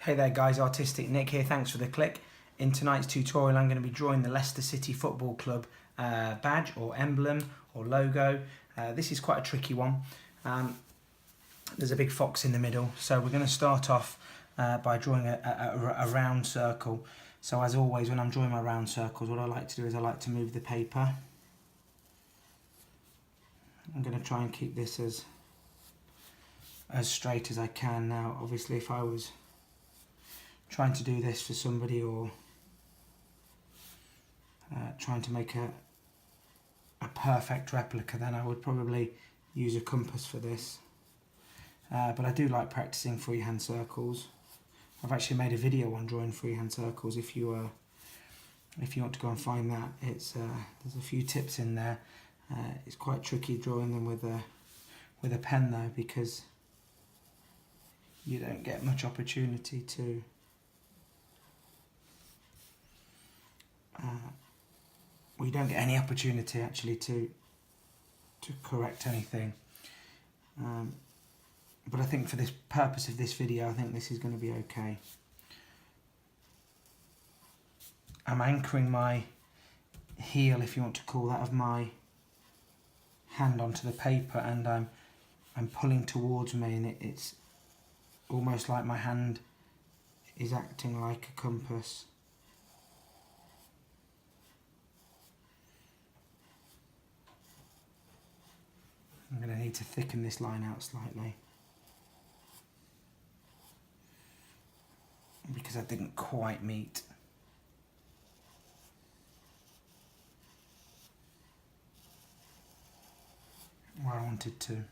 Hey there guys, Artistic Nick here, thanks for the click. In tonight's tutorial I'm going to be drawing the Leicester City Football Club badge or emblem or logo. This is quite a tricky one. There's a big fox in the middle, so we're going to start off by drawing a round circle. So as always, when I'm drawing my round circles, what I like to do is I like to move the paper. I'm going to try and keep this as straight as I can. Now obviously if I was trying to do this for somebody or trying to make a perfect replica, then I would probably use a compass for this. But I do like practicing freehand circles. I've actually made a video on drawing freehand circles. If you want to go and find that, there's a few tips in there. It's quite tricky drawing them with a pen though, because you don't get much opportunity to we don't get any opportunity actually to correct anything. But I think for this purpose of this video, I think this is going to be okay. I'm anchoring my heel, if you want to call that, of my hand onto the paper, and I'm pulling towards me, and it's almost like my hand is acting like a compass. I'm going to need to thicken this line out slightly because I didn't quite meet where I wanted to.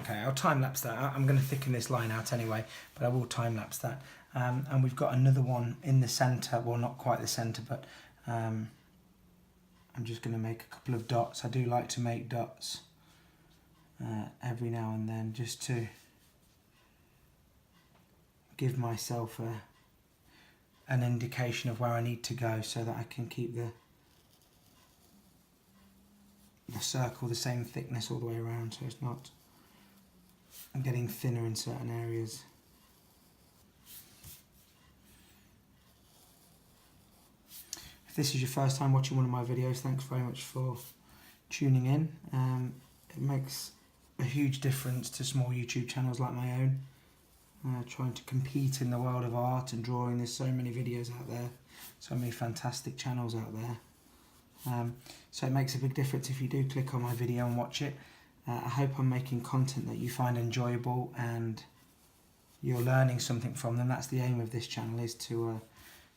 Okay, I'll time-lapse that. I'm going to thicken this line out anyway, but I will time-lapse that. And we've got another one in the centre, well not quite the centre, but I'm just going to make a couple of dots. I do like to make dots every now and then, just to give myself an indication of where I need to go, so that I can keep the circle the same thickness all the way around, so it's not getting thinner in certain areas. If this is your first time watching one of my videos, thanks very much for tuning in. It makes a huge difference to small YouTube channels like my own. Trying to compete in the world of art and drawing. There's so many videos out there, so many fantastic channels out there. So it makes a big difference if you do click on my video and watch it. I hope I'm making content that you find enjoyable and you're learning something from them. That's the aim of this channel, is to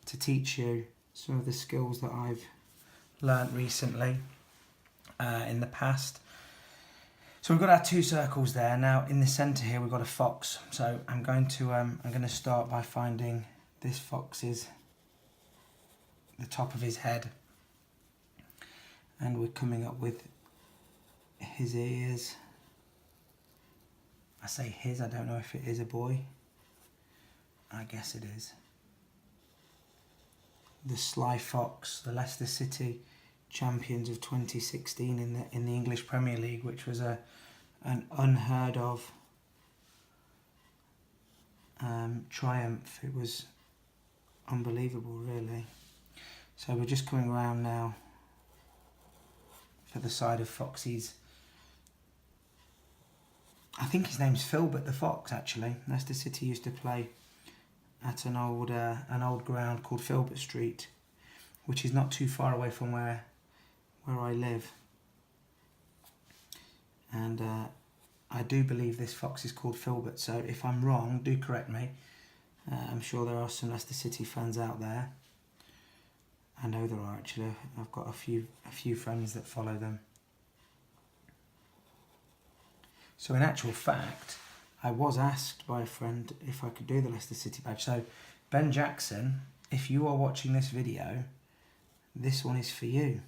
teach you some of the skills that I've learnt recently in the past. So we've got our two circles there. Now in the centre here we've got a fox. So I'm going to start by finding this fox's the top of his head, and we're coming up with his ears. I say his, I don't know if it is a boy. I guess it is. The Sly Fox, the Leicester City champions of 2016 in the English Premier League, which was an unheard of triumph. It was unbelievable, really. So we're just coming around now for the side of Foxy's. I think his name's Filbert the Fox, actually. Leicester City used to play at an old ground called Filbert Street, which is not too far away from where I live. And I do believe this fox is called Filbert, so if I'm wrong, do correct me. I'm sure there are some Leicester City fans out there. I know there are, actually. I've got a few friends that follow them. So in actual fact, I was asked by a friend if I could do the Leicester City badge. So Ben Jackson, if you are watching this video, this one is for you.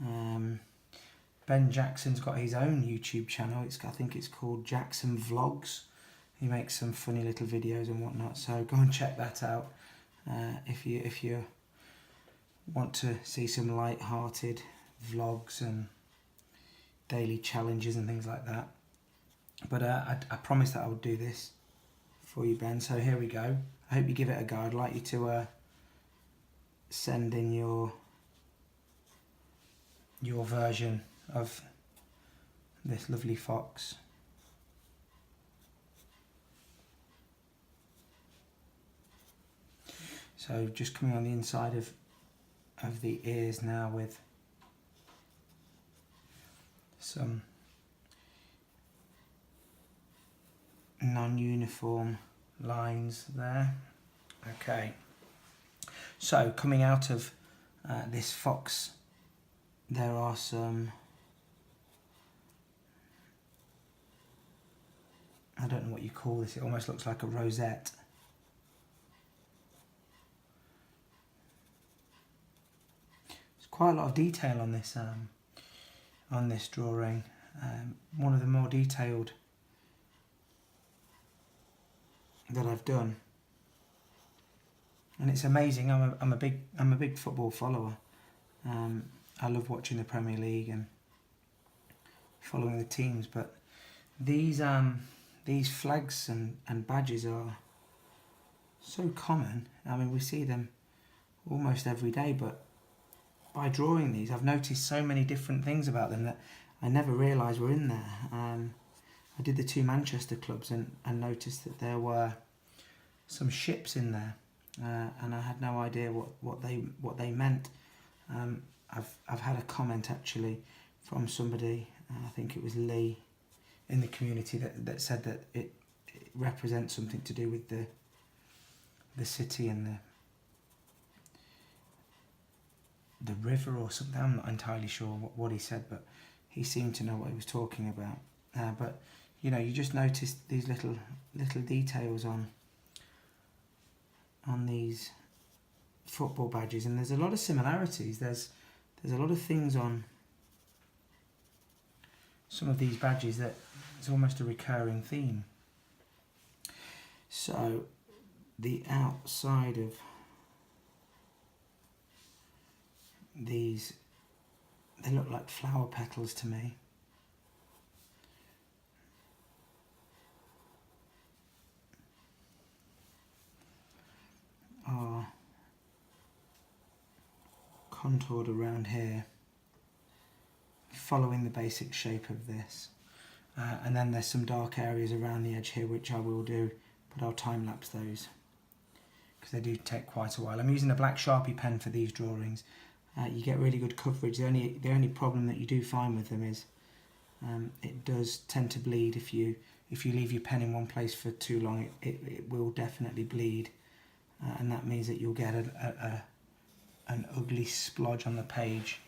Ben Jackson's got his own YouTube channel. I think it's called Jackson Vlogs. He makes some funny little videos and whatnot. So go and check that out if you're want to see some light-hearted vlogs and daily challenges and things like that. But I promised that I would do this for you, Ben. So here we go. I hope you give it a go. I'd like you to send in your version of this lovely fox. So just coming on the inside of the ears now with some non-uniform lines there. Okay, so coming out of this fox, there are some, I don't know what you call this, it almost looks like a rosette. There's quite a lot of detail on this drawing. One of the more detailed that I've done, and it's amazing. I'm a big football follower. I love watching the Premier League and following the teams, but these flags and badges are so common. I mean, we see them almost every day, but by drawing these, I've noticed so many different things about them that I never realised were in there. I did the 2 Manchester clubs and noticed that there were some ships in there, and I had no idea what they meant. I've had a comment actually from somebody, I think it was Lee, in the community that said that it represents something to do with the city and the river or something. I'm not entirely sure what he said, but he seemed to know what he was talking about. But you know, you just notice these little details on these football badges, and there's a lot of similarities. There's a lot of things on some of these badges that it's almost a recurring theme. So the outside of these, they look like flower petals to me. Are contoured around here, following the basic shape of this, and then there's some dark areas around the edge here which I will do, but I'll time lapse those because they do take quite a while. I'm using a black Sharpie pen for these drawings. You get really good coverage. The only problem that you do find with them is it does tend to bleed if you leave your pen in one place for too long. It will definitely bleed, and that means that you'll get an ugly splodge on the page.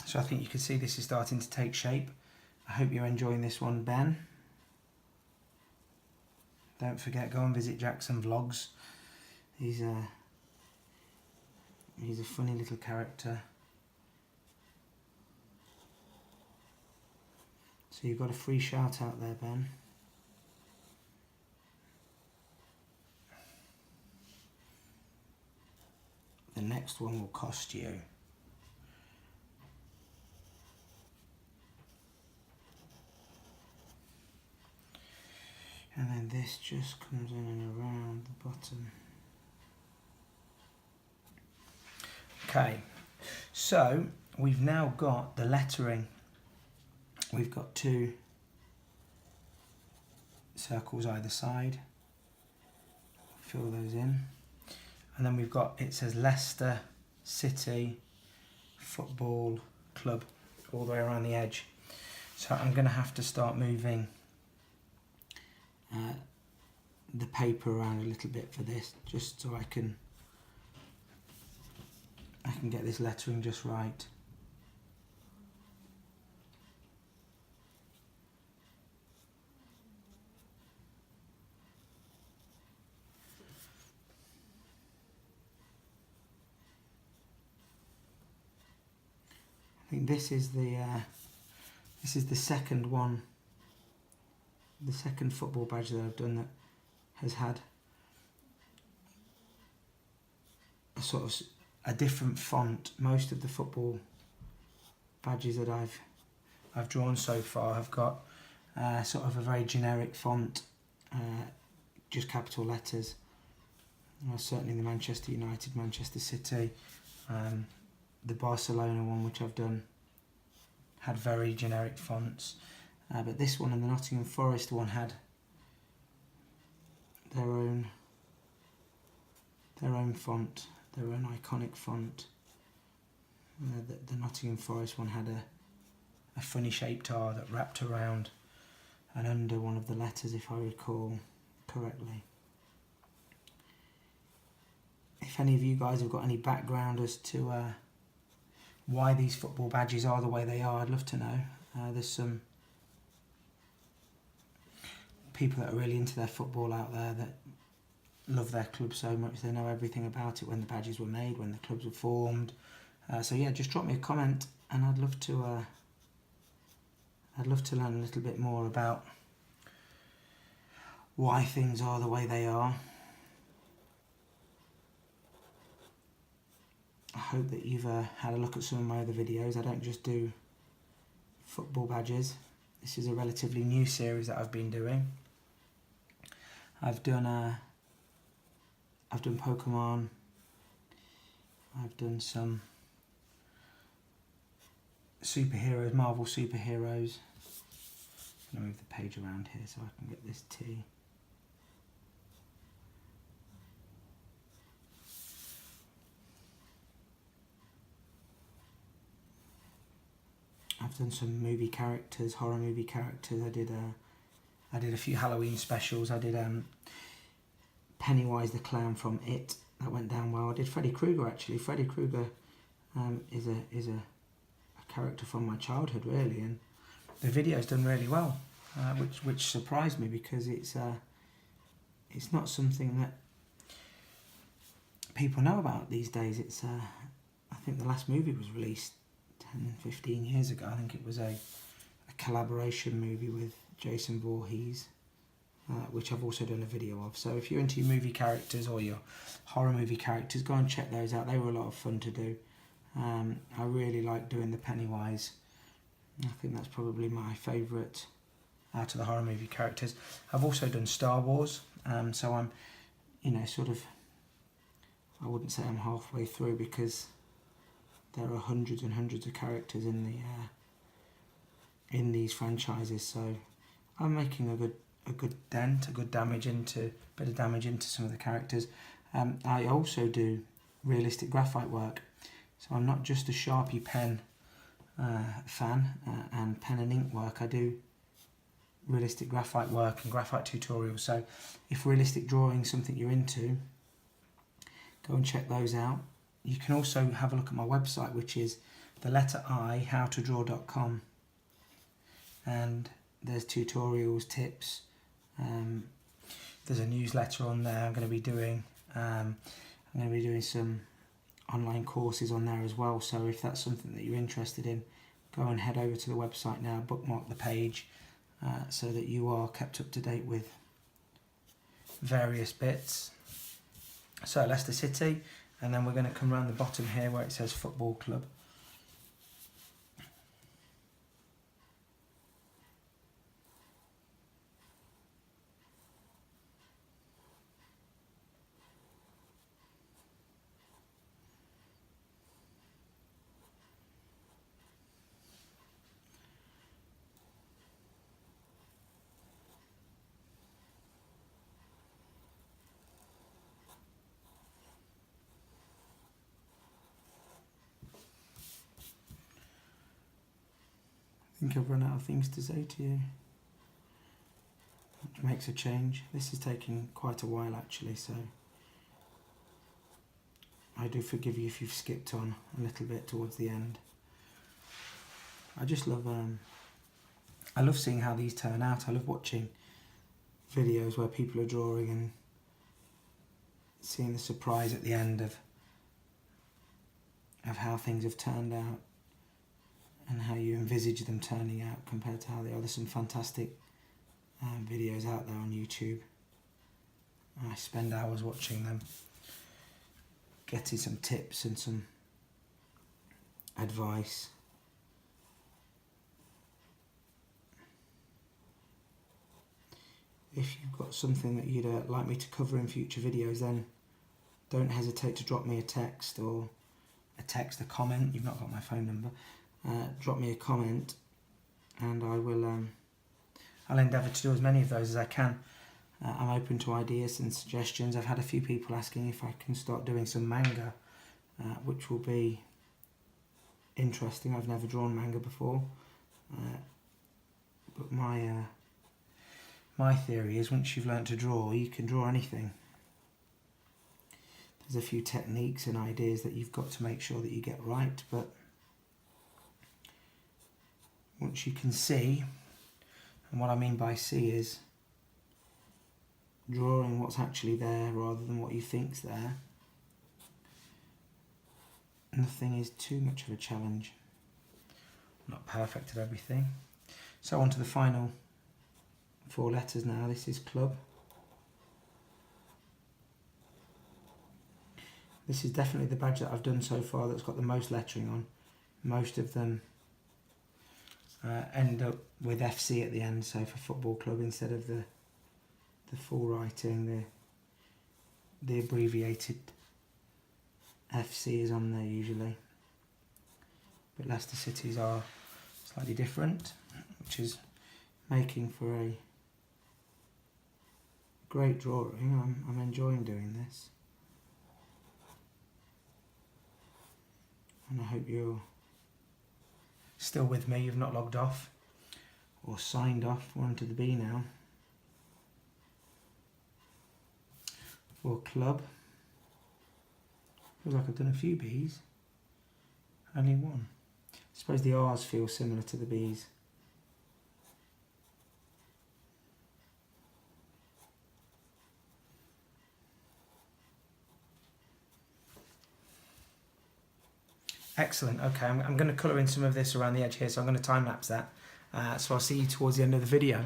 So I think you can see this is starting to take shape. I hope you're enjoying this one, Ben. Don't forget, go and visit Jackson Vlogs. He's a funny little character. So you've got a free shout out there, Ben. The next one will cost you. And then this just comes in and around the bottom. Okay, so we've now got the lettering. We've got 2 circles either side. Fill those in. And then we've got, it says Leicester City Football Club all the way around the edge. So I'm going to have to start moving the paper around a little bit for this, just so I can get this lettering just right. I think this is the second one, the second football badge that I've done that has had a sort of a different font. Most of the football badges that I've drawn so far have got sort of a very generic font, just capital letters. Certainly the Manchester United, Manchester City, the Barcelona one which I've done had very generic fonts, but this one and the Nottingham Forest one had their own font, their own iconic font. The Nottingham Forest one had a funny shaped R that wrapped around and under one of the letters, if I recall correctly. If any of you guys have got any background as to why these football badges are the way they are, I'd love to know. There's some people that are really into their football out there that love their club so much they know everything about it, when the badges were made, when the clubs were formed. So yeah, just drop me a comment, and I'd love to learn a little bit more about why things are the way they are. I hope that you've had a look at some of my other videos. I don't just do football badges. This is a relatively new series that I've been doing. I've done Pokemon. I've done some superheroes, Marvel superheroes. I'm going to move the page around here so I can get this T. I've done some movie characters, horror movie characters. I did a few Halloween specials. I did Pennywise the Clown from It. That went down well. I did Freddy Krueger actually. Freddy Krueger is a character from my childhood really, and the video's done really well, which surprised me because it's not something that people know about these days. It's I think the last movie was released 10-15 years ago. I think it was a collaboration movie with Jason Voorhees, which I've also done a video of. So if you're into your movie characters or your horror movie characters, go and check those out. They were a lot of fun to do. I really like doing the Pennywise. I think that's probably my favourite out of the horror movie characters. I've also done Star Wars, so I'm, sort of, I wouldn't say I'm halfway through because there are hundreds and hundreds of characters in these franchises. So I'm making a good dent, a bit of damage into some of the characters. I also do realistic graphite work, so I'm not just a Sharpie pen fan and pen and ink work. I do realistic graphite work and graphite tutorials. So if realistic drawing is something you're into, go and check those out. You can also have a look at my website, which is the letter I, howtodraw.com, and there's tutorials, tips. There's a newsletter on there. I'm going to be doing some online courses on there as well. So if that's something that you're interested in, go and head over to the website now, bookmark the page, so that you are kept up to date with various bits. So Leicester City, and then we're going to come around the bottom here where it says football club. I think I've run out of things to say to you, which makes a change. This is taking quite a while actually, so I do forgive you if you've skipped on a little bit towards the end. I just love I love seeing how these turn out. I love watching videos where people are drawing and seeing the surprise at the end of how things have turned out and how you envisage them turning out compared to how they are. There's some fantastic videos out there on YouTube. I spend hours watching them, getting some tips and some advice. If you've got something that you'd like me to cover in future videos, then don't hesitate to drop me a text, a comment. You've not got my phone number. Drop me a comment, and I will. I'll endeavour to do as many of those as I can. I'm open to ideas and suggestions. I've had a few people asking if I can start doing some manga, which will be interesting. I've never drawn manga before, but my theory is once you've learnt to draw, you can draw anything. There's a few techniques and ideas that you've got to make sure that you get right, but once you can see, and what I mean by see is drawing what's actually there rather than what you think's there, nothing is too much of a challenge. I'm not perfect at everything. So on to the final 4 letters now. This is club. This is definitely the badge that I've done so far that's got the most lettering on. Most of them end up with FC at the end, so for football club instead of the full writing, the abbreviated FC is on there usually. But Leicester City's are slightly different, which is making for a great drawing. I'm enjoying doing this, and I hope you're still with me. You've not logged off or signed off. We're on to the B now. For club, feels like I've done a few B's, only one. I suppose the R's feel similar to the B's. Excellent. Okay, I'm going to colour in some of this around the edge here, so I'm going to time lapse that. So I'll see you towards the end of the video.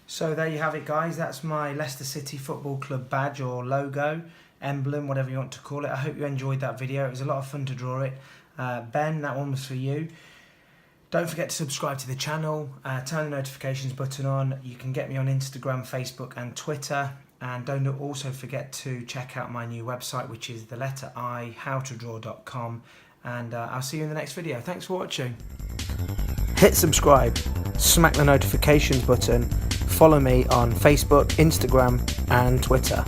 So there you have it, guys. That's my Leicester City Football Club badge or logo, emblem, whatever you want to call it. I hope you enjoyed that video. It was a lot of fun to draw it. Ben, that one was for you. Don't forget to subscribe to the channel, turn the notifications button on. You can get me on Instagram, Facebook and Twitter. And don't also forget to check out my new website, which is the letter I, howtodraw.com. And I'll see you in the next video. Thanks for watching. Hit subscribe, smack the notifications button, follow me on Facebook, Instagram and Twitter.